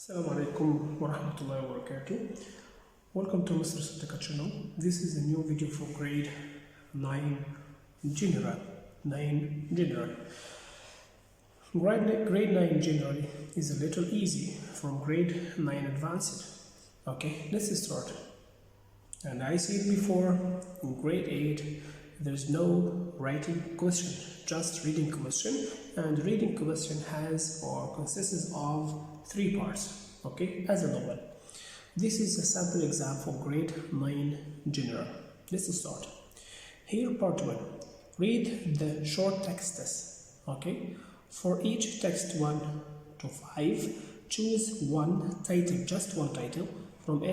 Assalamu alaikum wa rahmatullahi wa barakatuh. Welcome to Mr. Sadaka channel. This is a new video for grade 9 general. Grade 9 general is a little easy from grade 9 advanced. Okay, let's start. And I said before, in grade 8 there's no writing question, just reading question, and reading question has or consists of 3 parts, okay, as a novel. This is a sample exam for grade 9 general. Let's start. Here part 1, read the short texts, okay. For each text 1 to 5, choose one title, just one title from A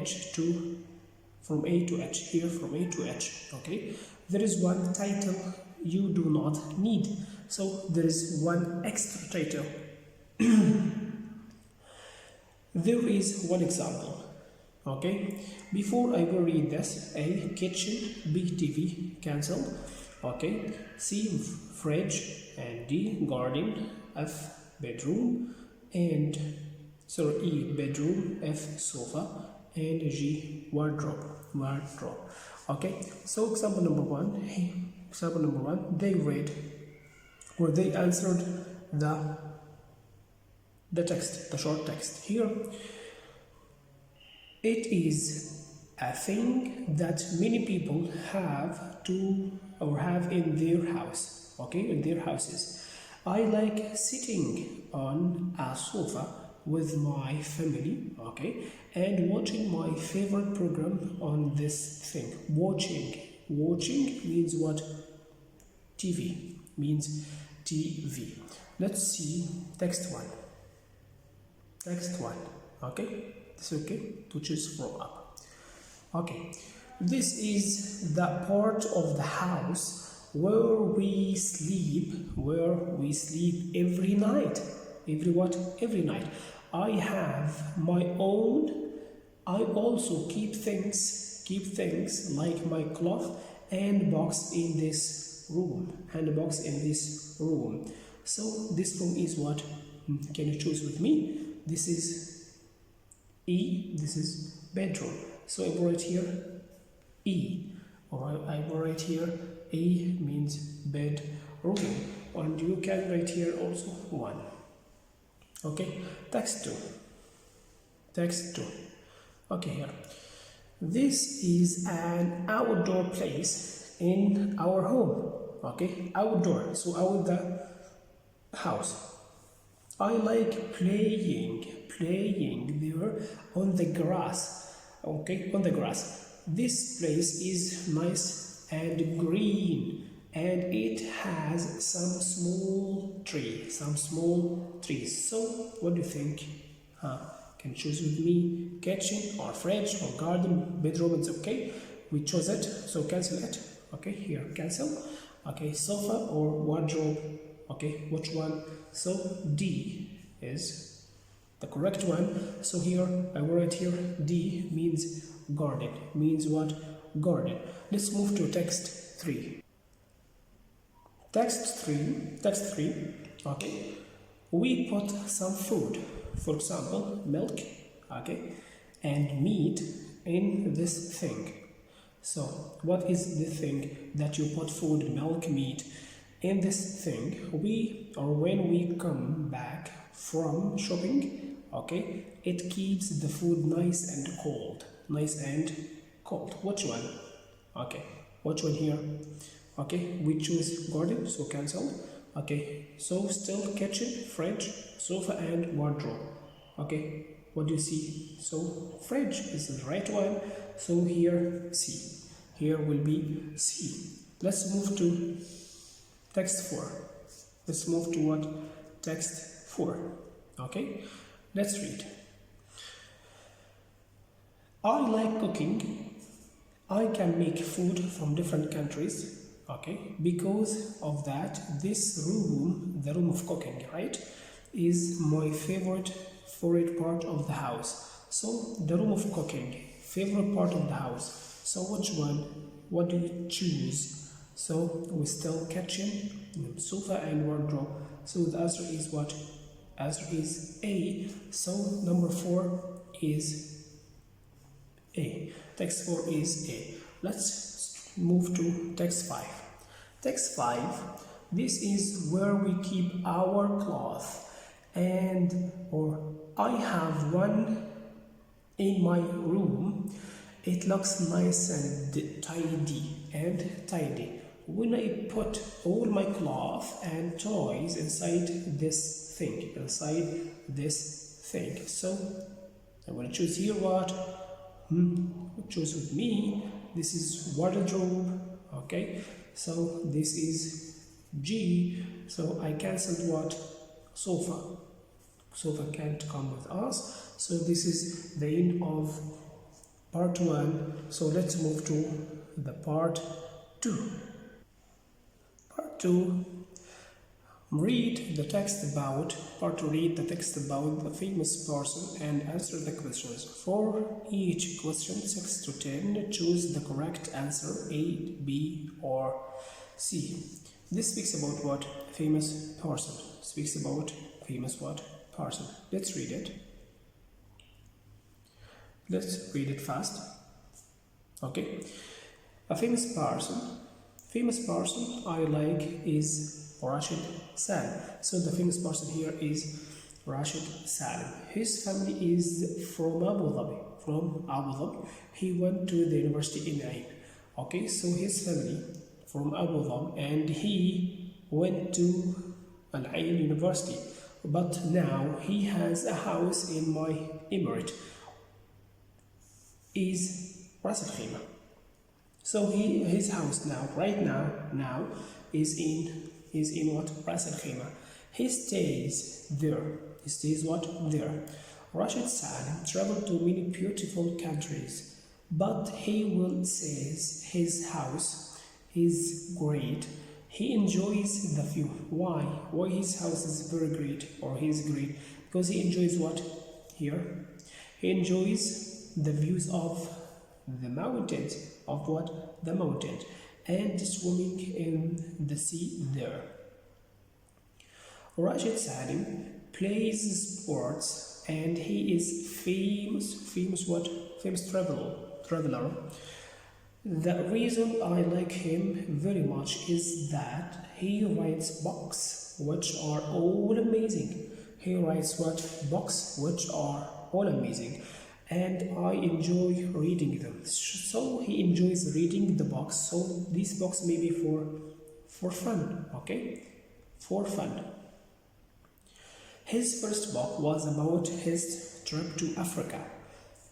to H, here from A to H, okay. There is one title you do not need, so there is one extra title. There is one example, okay. Before I will read this: A, kitchen; B, TV, cancel, okay. C, fridge; and D, garden; F, bedroom; and E, bedroom; F, sofa; and G, wardrobe. Okay, so example number one, they read or they answered the text, the short text. Here, it is a thing that many people have in their house, okay, in their houses. I like sitting on a sofa with my family, okay, and watching my favorite program on this thing. Watching means what? TV, means TV. Let's see text 1. Okay, it's okay to choose from up. Okay, this is the part of the house where we sleep every night. Every night. I have my own. I also keep things like my cloth and box in this room. So this room is what? Can you choose with me? This is E. This is bedroom. So I will write here E, or I will write here A means bedroom, and you can write here also 1. Okay, text 2. Okay, here. This is an outdoor place in our home. Okay, outdoor. So out the house. I like playing there on the grass. Okay, on the grass. This place is nice and green, and it has some small trees. So what do you think? Can choose with me: kitchen or fridge or garden, bedroom. It's okay, we chose it, so cancel it. Okay, here cancel. Okay, sofa or wardrobe. Okay, which one? So D is the correct one. So here I will write here D means garden. Means what? Garden. Let's move to text 3. Text 3. Okay, we put some food, for example milk, okay, and meat in this thing. So what is the thing that you put food, milk, meat in this thing? When we come back from shopping, okay, it keeps the food nice and cold. Which one? Okay, which one here? Okay, we choose garden, so cancel. Okay, so still kitchen, fridge, sofa, and wardrobe. Okay, what do you see? So fridge is the right one, so here C. Here will be C. Let's move to text 4. Let's move to what? Text 4. Okay, let's read. I like cooking. I can make food from different countries. Okay, because of that, this room, the room of cooking, right, is my favorite part of the house. So the room of cooking, favorite part of the house. So which one? What do you choose? So we still kitchen, sofa, and wardrobe. So the answer is what? Answer is A. So number 4 is A. Text 4 is A. Let's move to text 5. Text 5, this is where we keep our cloth, and or I have one in my room. It looks nice and tidy. When I put all my cloth and toys inside this thing, so I'm going to choose here what? Choose with me. This is wardrobe. Okay, so this is G. So I cancelled what? Sofa. Sofa can't come with us. So this is the end of part 1. So let's move to the part 2. Part 2. Read the text about the famous person and answer the questions. For each question 6 to 10, choose the correct answer A, B or C. This speaks about what? Famous person. Speaks about famous what? Person. Let's read it. Let's read it fast. Okay. A famous person I like is Rashid Salim. So the famous person here is Rashid Salim. His family is from Abu Dhabi. He went to the university in Ain. Okay, so his family from Abu Dhabi and he went to Al Ain University. But now he has a house in my emirate. Is Ras Al Khaimah. So his house right now is in what? Ras Al Khaimah. He stays there. There. Rashid Salim traveled to many beautiful countries, but he will says his house is great. He enjoys the view. Why? Why his house is very great or he's great? Because he enjoys what? Here. He enjoys the views of the mountains. Of what? The mountain. And swimming in the sea there. Rashid Salim plays sports and he is famous what? Famous traveler. The reason I like him very much is that he writes books which are all amazing. He writes what? Books which are all amazing. And I enjoy reading them. So he enjoys reading the books. So these books may be for fun, okay? For fun. His first book was about his trip to Africa.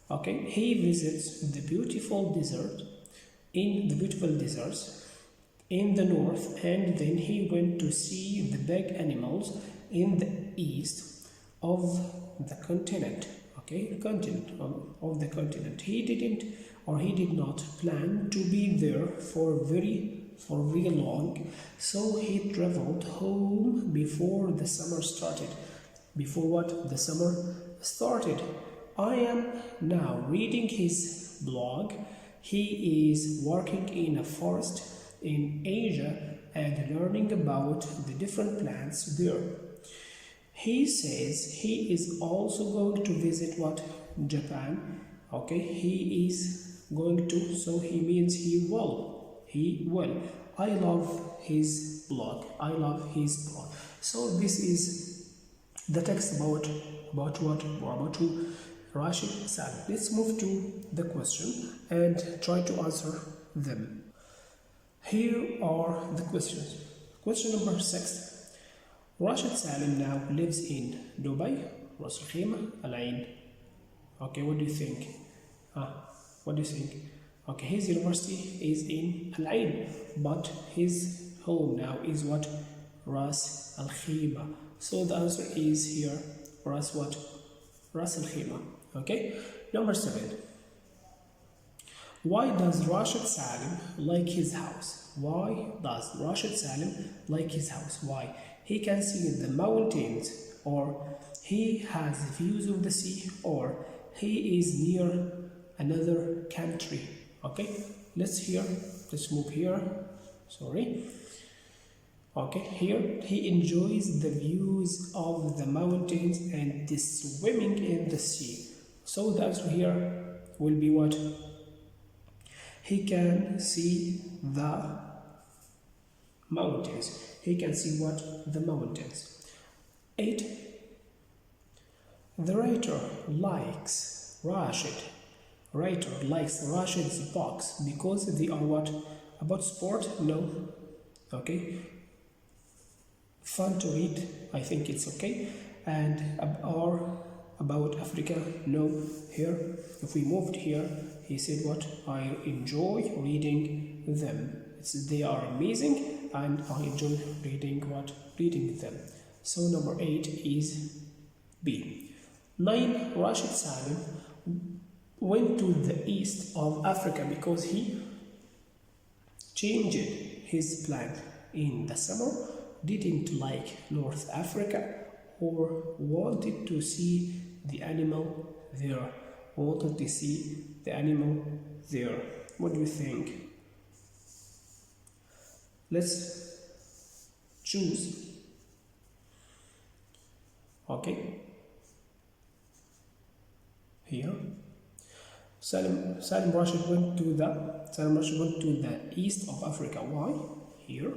Okay, he visits the beautiful deserts in the north, and then he went to see the big animals in the east of the continent. Okay, the continent of the continent. He did not plan to be there for very long, so he traveled home before the summer started. Before what? The summer started. I am now reading his blog. He is working in a forest in Asia and learning about the different plants there. He says he is also going to visit what? Japan. Okay, he is going to, so he means he will. I love his blog. So this is the text about what? Or about who? Rashid Salim. Let's move to the question and try to answer them. Here are the questions. Question number 6. Rashid Salim now lives in Dubai, Ras Al Khaimah, Al Ain. Okay, what do you think? Okay, his university is in Al Ain, but his home now is what? Ras Al Khaimah. So the answer is here Ras Al Khaimah. Okay, number 7. Why does Rashid Salim like his house? Why? Why? He can see the mountains, or he has views of the sea, or he is near another country. Okay, let's move here. Okay, here he enjoys the views of the mountains and the swimming in the sea. So the answer here will be what? He can see the mountains. He can see what? The mountains. 8. The writer likes Rashid's books because they are what? About sport? No. Okay. Fun to read, I think it's okay. And or about Africa? No. Here, if we moved here, he said what? I enjoy reading them. They are amazing and I enjoy reading what? Reading them. So number 8 is B. 9. Rashid Salim went to the east of Africa because he changed his plan in the summer, didn't like North Africa, or wanted to see the animal there. What do you think? Let's choose. Okay. Here. Salim Rashid went to the east of Africa. Why? Here.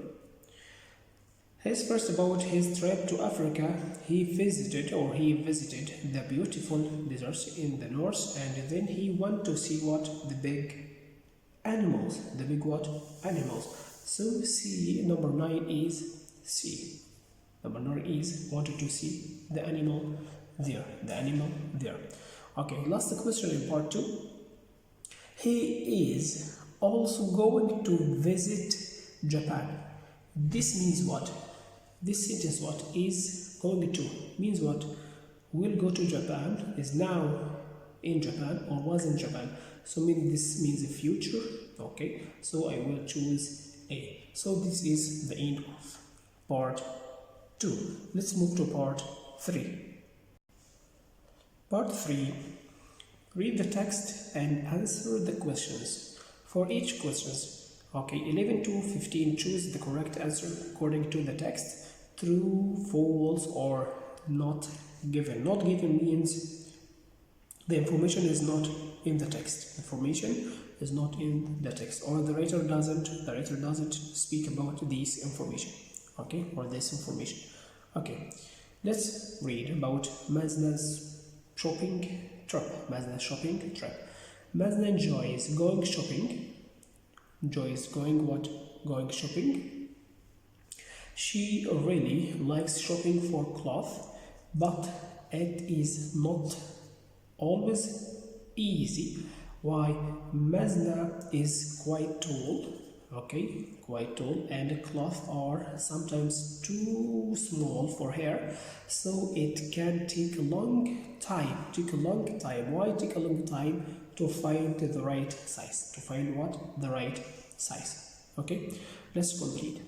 About his trip to Africa, he visited the beautiful deserts in the north, and then he went to see what? The big animals. So C, number 9 is C. Number 9 is wanted to see the animal there. Okay, last question in part 2. He is also going to visit Japan. This means what? This sentence what? Is going to means what? Will go to Japan, is now in Japan or was in Japan. So this means the future. Okay, so I will choose A. So this is the end of part 2. Let's move to part 3. Part 3. Read the text and answer the questions. For each questions, okay, 11 to 15, choose the correct answer according to the text. True, false, or not given. Not given means the information is not in the text. Information is not in the text, or the writer doesn't speak about this information. Okay, or this information. Okay, let's read about Mazna's shopping trip. Mazna enjoys going shopping. Enjoys going what? Going shopping. She really likes shopping for clothes, but it is not always easy. Why? Mazna is quite tall, and clothes are sometimes too small for her, so it can take a long time. Why take a long time? To find the right size. To find what? The right size. Okay, let's complete.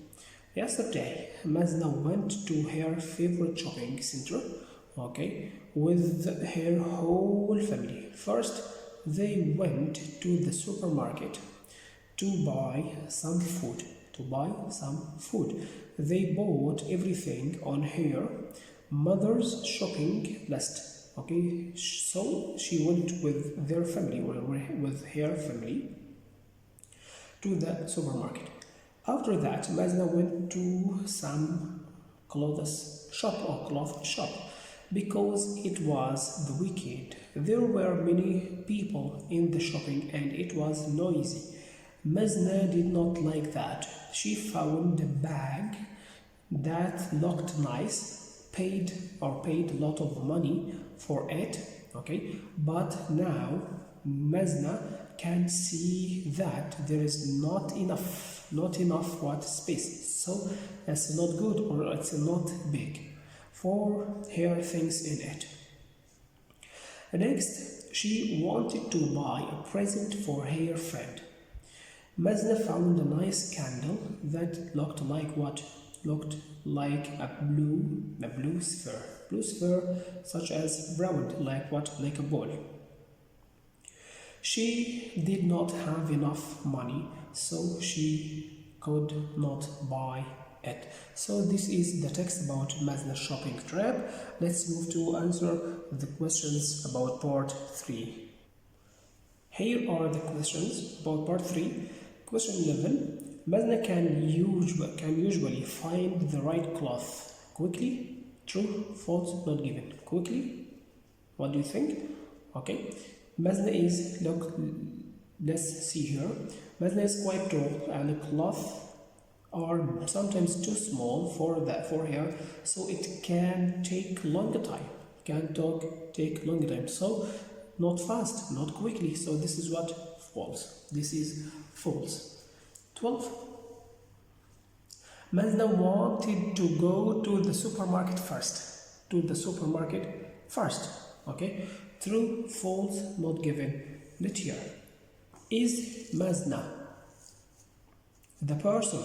Yesterday, Mazna went to her favorite shopping center, with her whole family. First, they went to the supermarket to buy some food. They bought everything on her mother's shopping list. Okay, so she went with her family to the supermarket. After that, Mazna went to some cloth shop because it was the weekend. There were many people in the shopping and it was noisy. Mazna did not like that. She found a bag that looked nice, paid a lot of money for it, but now Mazna can see that there is not enough what space, so it's not good or it's not big for her things in it. Next, she wanted to buy a present for her friend. Mazna found a nice candle that looked like what? Looked like a blue sphere, such as round, like what? Like a ball. She did not have enough money, so she could not buy it. So this is the text about Mazna shopping trip. Let's move to answer the questions about part 3. Here are the questions about part 3. Question 11. Mazna can usually find the right cloth quickly. True, false, not given. Quickly. What do you think? Okay. Mazna is, look, let's see here. Mazna is quite tall and the cloth are sometimes too small for her, so it can take longer time. Take longer time. So not fast, not quickly. So this is what? False. This is false. 12. Mazna wanted to go to the supermarket first. Okay. True, false, not given. Let's hear. Is Mazna the person,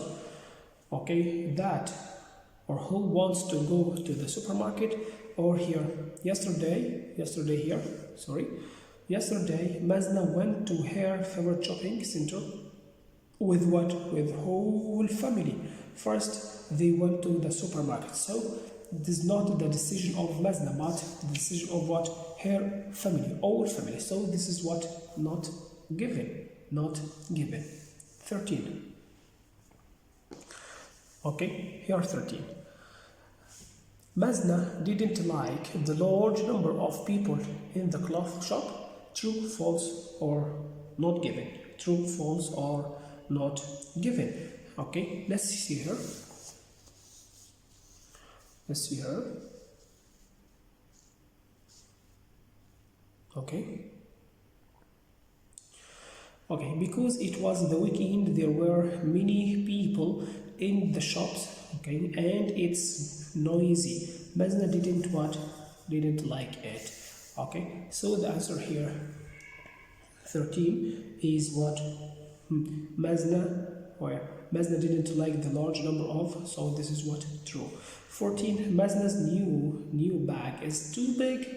okay, that or who wants to go to the supermarket? Or here, yesterday Mazna went to her favorite shopping center with what? With whole family. First they went to the supermarket, so it is not the decision of Mazna, but the decision of what? Her family, all family. So this is what? Not given. 13. Okay, here 13. Mazna didn't like the large number of people in the cloth shop. True, false, or not given. True, false, or not given. Okay, let's see here. Okay, because it was the weekend, there were many people in the shops, okay, and it's noisy. Mazna didn't like it. Okay, so the answer here 13 is what? Mazna didn't like the large number of, so this is what? True. 14. Mazna's new bag is too big.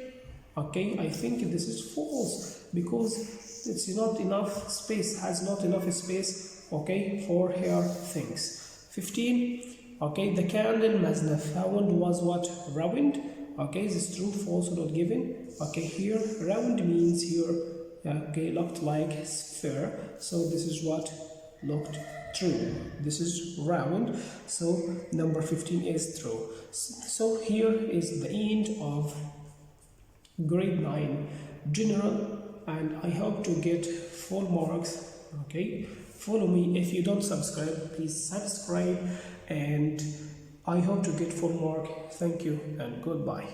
Okay, I think this is false because it's not enough space, has not enough space, okay, for her things. 15. Okay, the candle Mazna found was what? Round. Okay, this is true, false, not given. Okay, here round means here, okay, looked like sphere, so this is what? Looked true. This is round, so number 15 is true. So here is the end of grade 9 general, and I hope to get full marks. Okay, follow me. If you don't subscribe, please subscribe, and I hope to get full mark. Thank you and goodbye.